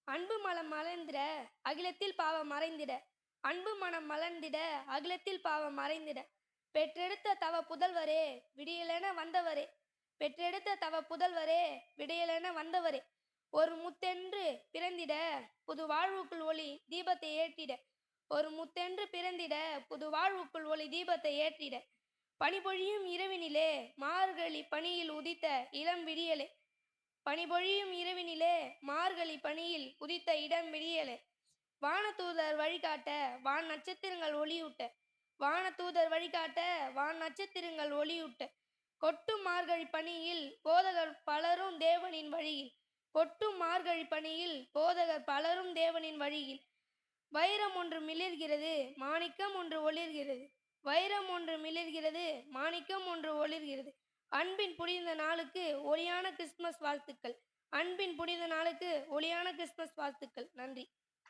அன்பு மனம் மலர்ந்திட அகிலத்தில் பாவம் மறைந்திட. அன்பு மனம் மலர்ந்திட அகிலத்தில் பாவம் மறைந்திட. பெற்றெடுத்த தவ புதல்வரே விடியலென வந்தவரே. பெற்றெடுத்த தவ புதல்வரே விடியலென வந்தவரே. ஒரு முத்தென்று பிறந்திட புது வாழ்வுக்குள் ஒளி தீபத்தை ஏற்றிட. ஒரு முத்தென்று பிறந்திட புது வாழ்வுக்குள் ஒளி தீபத்தை ஏற்றிட. பனிபொழியும் இரவினிலே மார்கழி பனியில் உதித்த இளம் விடியலே. பனிபொழியும் இரவினிலே மார்கழி பனியில் உதித்த இடம் விடியலே. வானதூதர் வழிகாட்ட வான் நட்சத்திரங்கள் ஒளியூட்ட. வானதூதர் வழிகாட்ட வான் நட்சத்திரங்கள் ஒளியூட்ட. கொட்டும் மார்கழி பனியில் போதகர் பலரும் தேவனின் வழியில். கொட்டும் மார்கழி பனியில் போதகர் பலரும் தேவனின் வழியில். வைரம் ஒன்று மிளிர்கிறது மாணிக்கம் ஒன்று ஒளிர்கிறது. வைரம் ஒன்று மிளிர்கிறது மாணிக்கம் ஒன்று ஒளிர்கிறது. அன்பின் புனித நாளுக்கு ஒளியான கிறிஸ்துமஸ் வாழ்த்துக்கள். அன்பின் புனித நாளுக்கு ஒளியான கிறிஸ்துமஸ் வாழ்த்துக்கள். நன்றி.